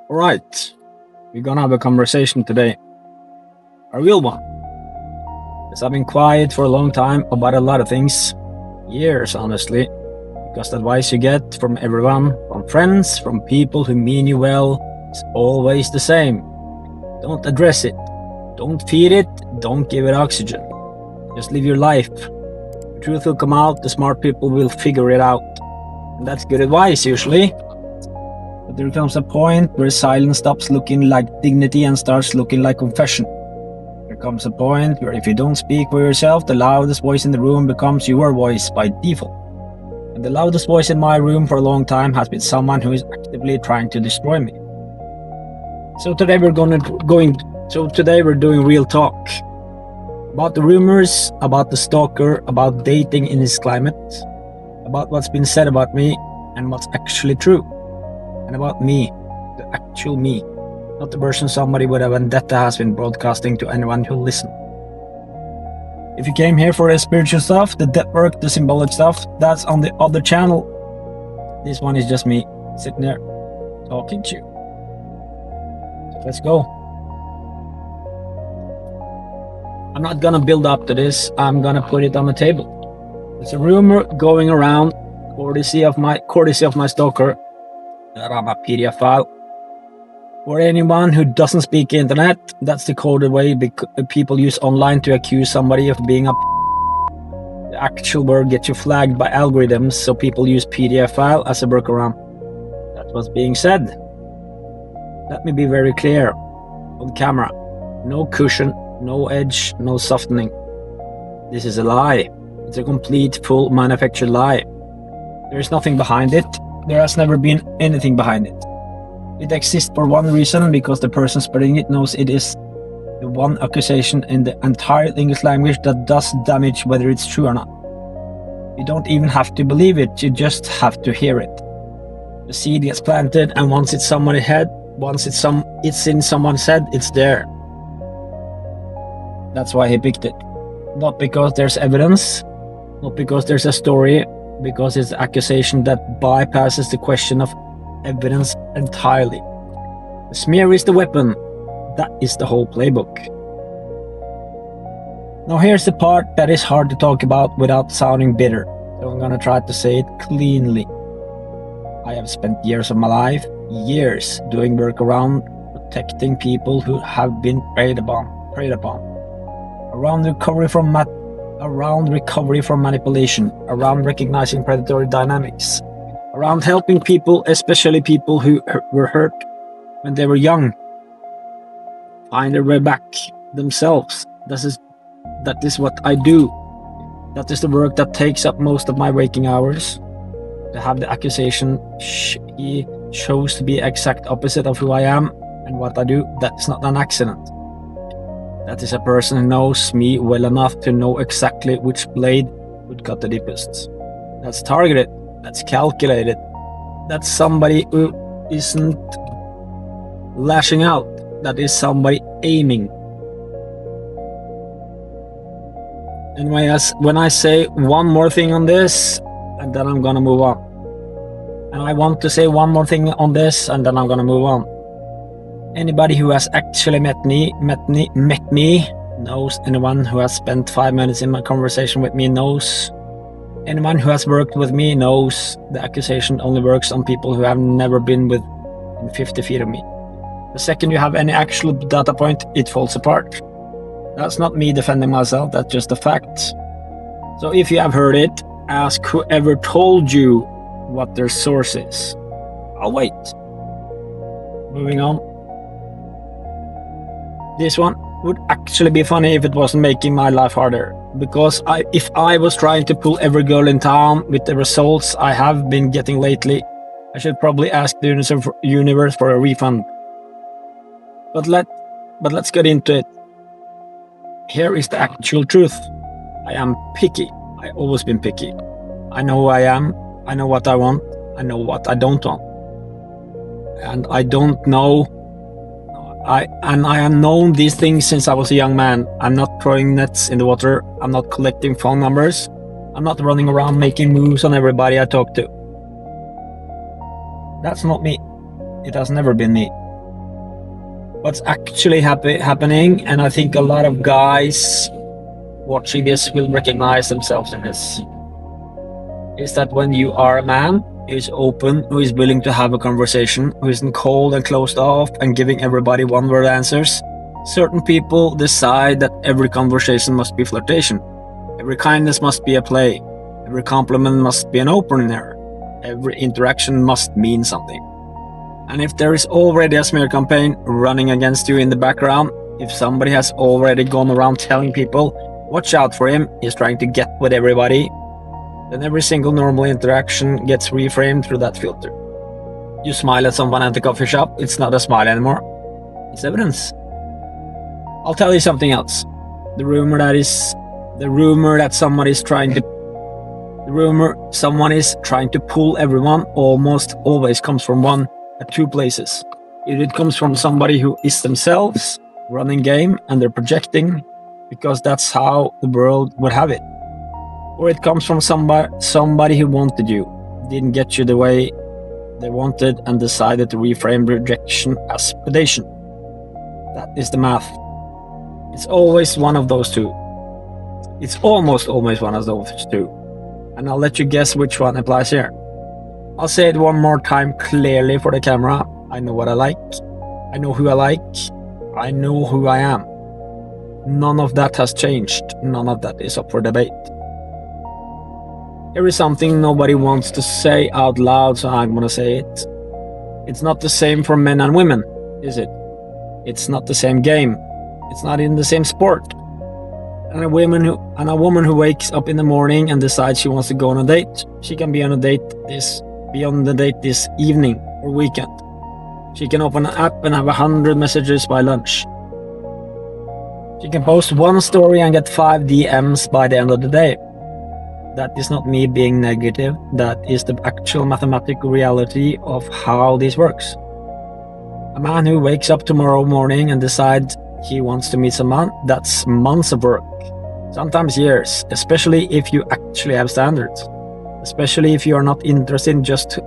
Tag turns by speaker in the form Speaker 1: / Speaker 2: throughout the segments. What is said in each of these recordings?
Speaker 1: Alright, we're gonna have a conversation today. A real one. Because I've been quiet for a long time about a lot of things. Years, honestly. Because the advice you get from everyone, from friends, from people who mean you well, is always the same. Don't address it. Don't feed it. Don't give it oxygen. Just live your life. The truth will come out. The smart people will figure it out. And that's good advice, usually. But there comes a point where silence stops looking like dignity and starts looking like confession. There comes a point where if you don't speak for yourself, the loudest voice in the room becomes your voice by default. And the loudest voice in my room for a long time has been someone who is actively trying to destroy me. So today we're doing real talk. About the rumors, about the stalker, about dating in this climate, about what's been said about me and what's actually true. And about me, the actual me, not the version somebody with a vendetta has been broadcasting to anyone who listens. If you came here for the spiritual stuff, the depth work, the symbolic stuff, that's on the other channel. This one is just me sitting there talking to you. So let's go. I'm not gonna build up to this, I'm gonna put it on the table. There's a rumor going around, courtesy of my stalker, that I'm a PDF file. For anyone who doesn't speak internet, that's the coded way people use online to accuse somebody of being a The actual word gets you flagged by algorithms, so people use PDF file as a workaround. That's what's being said. Let me be very clear on camera. No cushion, no edge, no softening. This is a lie. It's a complete, full manufactured lie. There is nothing behind it. There has never been anything behind it. It exists for one reason, because the person spreading it knows it is the one accusation in the entire English language that does damage whether it's true or not. You don't even have to believe it, you just have to hear it. The seed gets planted, and once it's somebody's head, once it's in someone's head, it's there. That's why he picked it. Not because there's evidence, not because there's a story, because it's an accusation that bypasses the question of evidence entirely. The smear is the weapon. That is the whole playbook. Now here's the part that is hard to talk about without sounding bitter, so I'm gonna try to say it cleanly. I have spent years of my life, years, doing work around protecting people who have been preyed upon, around recovery from manipulation, around recognizing predatory dynamics, around helping people, especially people who were hurt when they were young, find their way back themselves. That is what I do. That is the work that takes up most of my waking hours. To have the accusation he chose to be exact opposite of who I am and what I do, that's not an accident. That is a person who knows me well enough to know exactly which blade would cut the deepest. That's targeted. That's calculated. That's somebody who isn't lashing out. That is somebody aiming. Anyway, when I say one more thing on this, and then I'm gonna move on. And I want to say one more thing on this, and then I'm gonna move on. Anybody who has actually met me knows. Anyone who has spent 5 minutes in my conversation with me knows. Anyone who has worked with me knows the accusation only works on people who have never been within 50 feet of me. The second you have any actual data point, it falls apart. That's not me defending myself, that's just a fact. So if you have heard it, ask whoever told you what their source is. I'll wait. Moving on. This one would actually be funny if it wasn't making my life harder. Because if I was trying to pull every girl in town with the results I have been getting lately, I should probably ask the universe for a refund. But let's get into it. Here is the actual truth. I am picky. I've always been picky. I know who I am. I know what I want. I know what I don't want. And I don't know. I have known these things since I was a young man. I'm not throwing nets in the water. I'm not collecting phone numbers. I'm not running around making moves on everybody I talk to. That's not me. It has never been me. what's actually happening, and I think a lot of guys watching this will recognize themselves in this, is that when you are a man who is open, who is willing to have a conversation, who isn't cold and closed off and giving everybody one-word answers, certain people decide that every conversation must be flirtation, every kindness must be a play, every compliment must be an opener, every interaction must mean something. And if there is already a smear campaign running against you in the background, if somebody has already gone around telling people, watch out for him, he's trying to get with everybody, then every single normal interaction gets reframed through that filter. You smile at someone at the coffee shop, it's not a smile anymore, it's evidence. I'll tell you something else. The rumor that someone is trying to pull everyone almost always comes from one at two places. Either it comes from somebody who is themselves running game and they're projecting because that's how the world would have it. Or it comes from somebody who wanted you, didn't get you the way they wanted and decided to reframe rejection as predation. That is the math. It's always one of those two. It's almost always one of those two. And I'll let you guess which one applies here. I'll say it one more time clearly for the camera. I know what I like. I know who I like. I know who I am. None of that has changed. None of that is up for debate. Here is something nobody wants to say out loud, so I'm gonna say it. It's not the same for men and women, is it? It's not the same game. It's not in the same sport. And a woman who wakes up in the morning and decides she wants to go on a date, she can be on the date this evening or weekend. She can open an app and have 100 messages by lunch. She can post one story and get 5 DMs by the end of the day. That is not me being negative. That is the actual mathematical reality of how this works. A man who wakes up tomorrow morning and decides he wants to meet someone, that's months of work. Sometimes years, especially if you actually have standards. Especially if you are not interested in just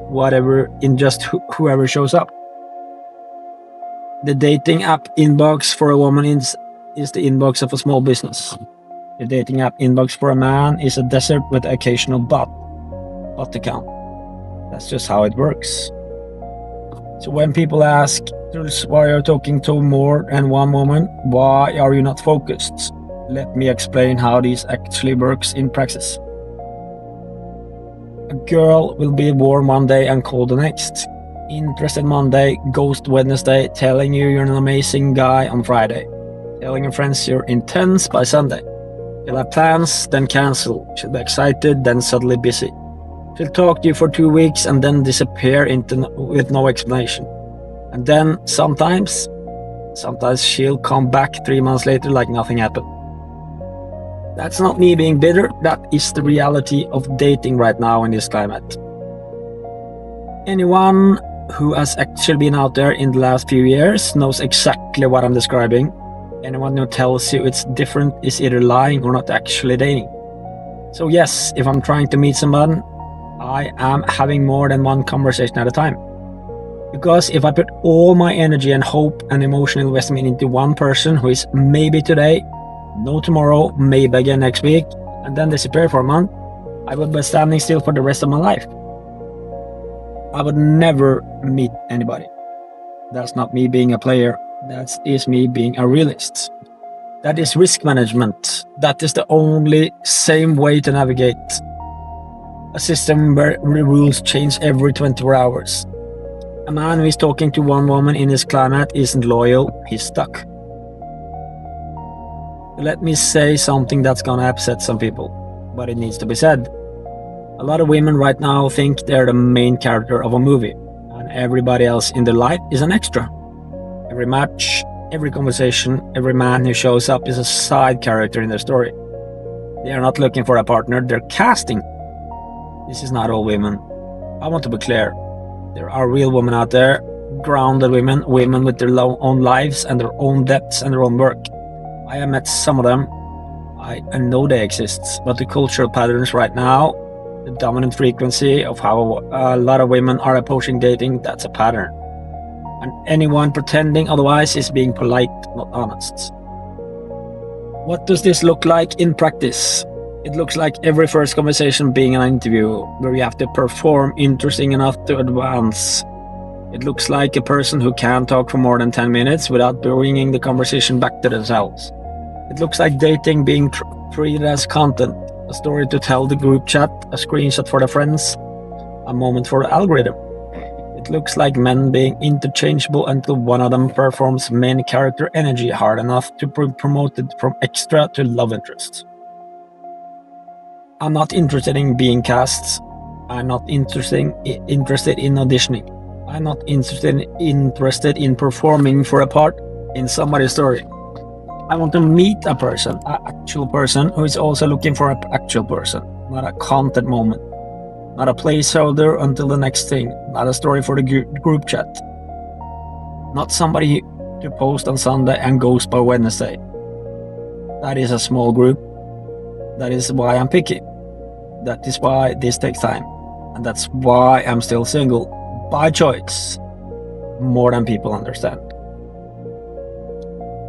Speaker 1: whoever shows up. The dating app inbox for a woman is the inbox of a small business. The dating app inbox for a man is a desert with occasional bot account. That's just how it works. So when people ask, Truls, why are you talking to more than one woman? Why are you not focused? Let me explain how this actually works in practice. A girl will be warm one day and cold the next. Interested Monday, ghost Wednesday, telling you you're an amazing guy on Friday. Telling your friends you're intense by Sunday. She'll have plans, then cancel. She'll be excited, then suddenly busy. She'll talk to you for 2 weeks and then disappear with no explanation. And then sometimes she'll come back 3 months later like nothing happened. That's not me being bitter, that is the reality of dating right now in this climate. Anyone who has actually been out there in the last few years knows exactly what I'm describing. Anyone who tells you it's different is either lying or not actually dating. So yes, if I'm trying to meet someone, I am having more than one conversation at a time. Because if I put all my energy and hope and emotional investment into one person who is maybe today, no tomorrow, maybe again next week, and then disappear for a month, I would be standing still for the rest of my life. I would never meet anybody. That's not me being a player. That is me being a realist. That is risk management. That is the only same way to navigate a system where rules change every 24 hours. A man who is talking to one woman in his climate isn't loyal, he's stuck. Let me say something that's gonna upset some people, but it needs to be said. A lot of women right now think they're the main character of a movie, and everybody else in their life is an extra. Every match, every conversation, every man who shows up is a side character in their story. They are not looking for a partner, they're casting. This is not all women. I want to be clear. There are real women out there, grounded women, women with their own lives and their own depths and their own work. I have met some of them. I know they exist, but the cultural patterns right now, the dominant frequency of how a lot of women are approaching dating, that's a pattern. and anyone pretending otherwise is being polite, not honest. What does this look like in practice? It looks like every first conversation being an interview, where you have to perform interesting enough to advance. It looks like a person who can't talk for more than 10 minutes without bringing the conversation back to themselves. It looks like dating being treated as content, a story to tell the group chat, a screenshot for the friends, a moment for the algorithm. It looks like men being interchangeable until one of them performs main character energy hard enough to be promoted from extra to love interest. I'm not interested in being cast. I'm not interested in auditioning. I'm not interested in performing for a part in somebody's story. I want to meet a person, an actual person who is also looking for an actual person, not a content moment. Not a placeholder until the next thing, not a story for the group chat. Not somebody to post on Sunday and ghost by Wednesday. That is a small group. That is why I'm picky. That is why this takes time. And that's why I'm still single, by choice, more than people understand.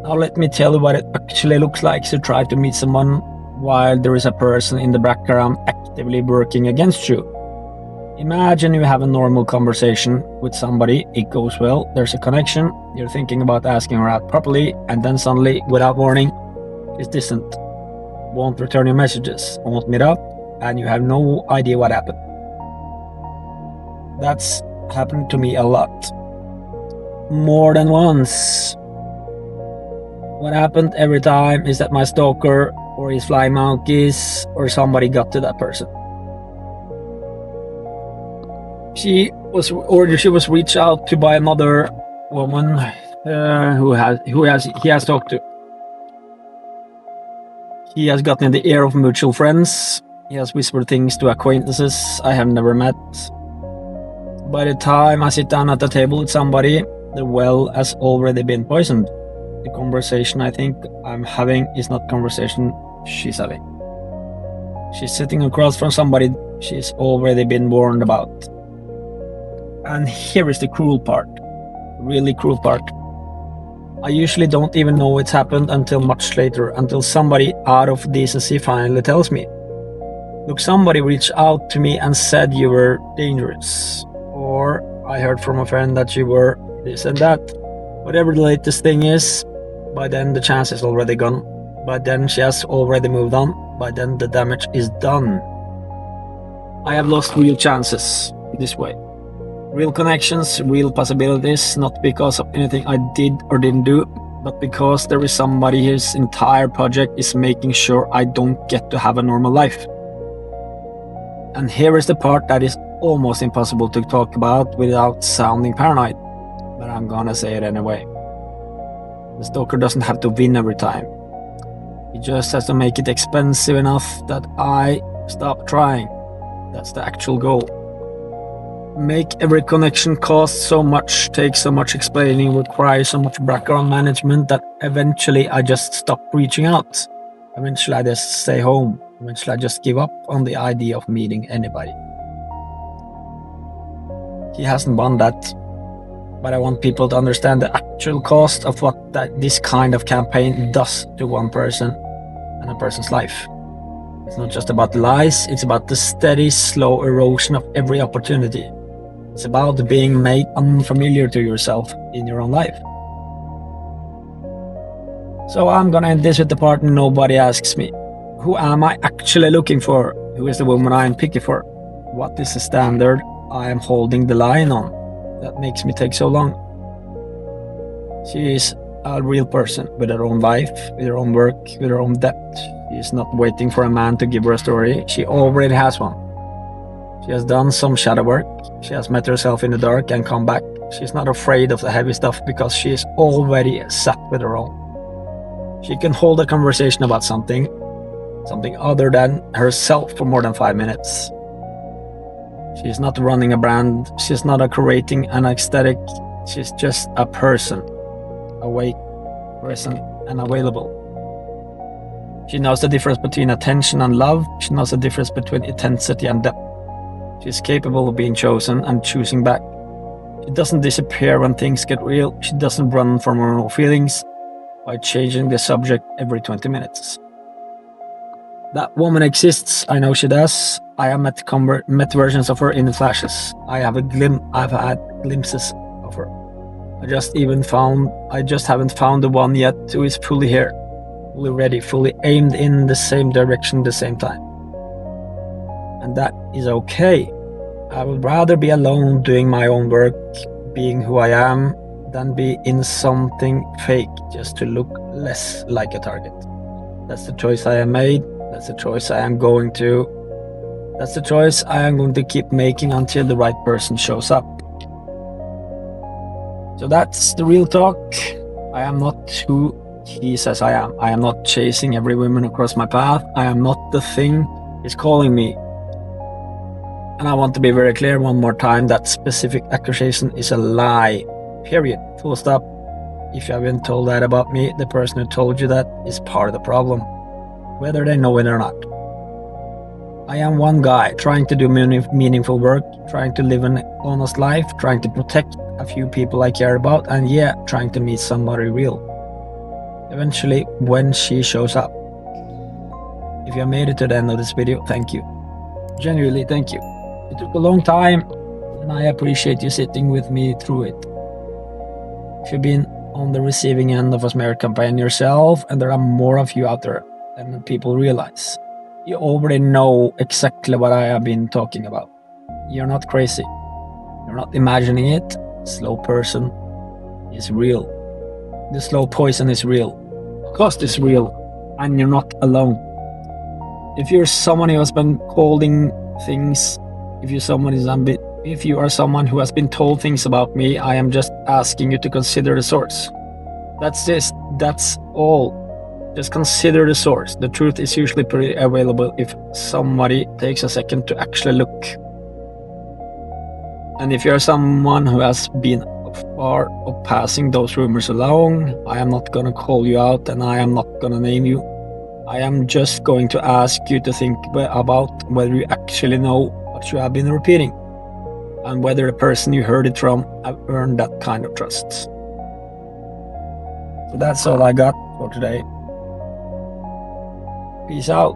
Speaker 1: Now let me tell you what it actually looks like to try to meet someone while there is a person in the background actively working against you. Imagine you have a normal conversation with somebody, it goes well, there's a connection, you're thinking about asking her out properly, and then suddenly, without warning, she's distant, won't return your messages, won't meet up, and you have no idea what happened. That's happened to me a lot. More than once. What happened every time is that my stalker or his flying monkeys or somebody got to that person. She was reached out to by another woman he has talked to. He has gotten in the ear of mutual friends. He has whispered things to acquaintances I have never met. By the time I sit down at the table with somebody, the well has already been poisoned. The conversation I think I'm having is not conversation she's having. She's sitting across from somebody she's already been warned about. And here is the cruel part, really cruel part. I usually don't even know it's happened until much later, until somebody out of decency finally tells me. Look, somebody reached out to me and said you were dangerous. Or I heard from a friend that you were this and that. Whatever the latest thing is, by then the chance is already gone. By then she has already moved on. By then the damage is done. I have lost real chances this way. Real connections, real possibilities, not because of anything I did or didn't do, but because there is somebody whose entire project is making sure I don't get to have a normal life. And here is the part that is almost impossible to talk about without sounding paranoid, but I'm gonna say it anyway. The stalker doesn't have to win every time. He just has to make it expensive enough that I stop trying. That's the actual goal. Make every connection cost so much, take so much explaining, require so much background management that eventually I just stop reaching out. Eventually I just stay home. Eventually I just give up on the idea of meeting anybody. He hasn't won that, but I want people to understand the actual cost of what this kind of campaign does to one person and a person's life. It's not just about lies, it's about the steady, slow erosion of every opportunity. It's about being made unfamiliar to yourself in your own life. So I'm gonna end this with the part nobody asks me. Who am I actually looking for? Who is the woman I am picky for? What is the standard I am holding the line on that makes me take so long? She is a real person with her own life, with her own work, with her own depth. She is not waiting for a man to give her a story. She already has one. She has done some shadow work. She has met herself in the dark and come back. She's not afraid of the heavy stuff because she is already sat with her own. She can hold a conversation about something other than herself for more than 5 minutes. She's not running a brand. She's not creating an aesthetic. She's just a person, awake, present, and available. She knows the difference between attention and love. She knows the difference between intensity and depth. She's capable of being chosen and choosing back. She doesn't disappear when things get real. She doesn't run from her own feelings by changing the subject every 20 minutes. That woman exists. I know she does. I have met versions of her in flashes. I've had glimpses of her. I just haven't found the one yet who is fully here, fully ready, fully aimed in the same direction at the same time. And that is okay. I would rather be alone doing my own work, being who I am, than be in something fake just to look less like a target. That's the choice I have made. That's the choice I am going to. That's the choice I am going to keep making until the right person shows up. So that's the real talk. I am not who he says I am. I am not chasing every woman across my path. I am not the thing he's calling me. And I want to be very clear one more time that specific accusation is a lie. Period. Full stop. If you haven't told that about me, the person who told you that is part of the problem, whether they know it or not. I am one guy trying to do meaningful work, trying to live an honest life, trying to protect a few people I care about, and yeah, trying to meet somebody real. Eventually, when she shows up. If you have made it to the end of this video, thank you. Genuinely, thank you. It took a long time, and I appreciate you sitting with me through it. If you've been on the receiving end of a smear campaign yourself, and there are more of you out there than people realize, you already know exactly what I have been talking about. You're not crazy. You're not imagining it. Slow person is real. The slow poison is real. Cost is real. And you're not alone. If you're someone who has been holding things, if you are someone who has been told things about me, I am just asking you to consider the source. That's all. Just consider the source. The truth is usually pretty available if somebody takes a second to actually look. And if you're someone who has been far of passing those rumors along, I am not gonna call you out and I am not gonna name you. I am just going to ask you to think about whether you actually know what you have been repeating, and whether the person you heard it from have earned that kind of trust. So that's all I got for today. Peace out.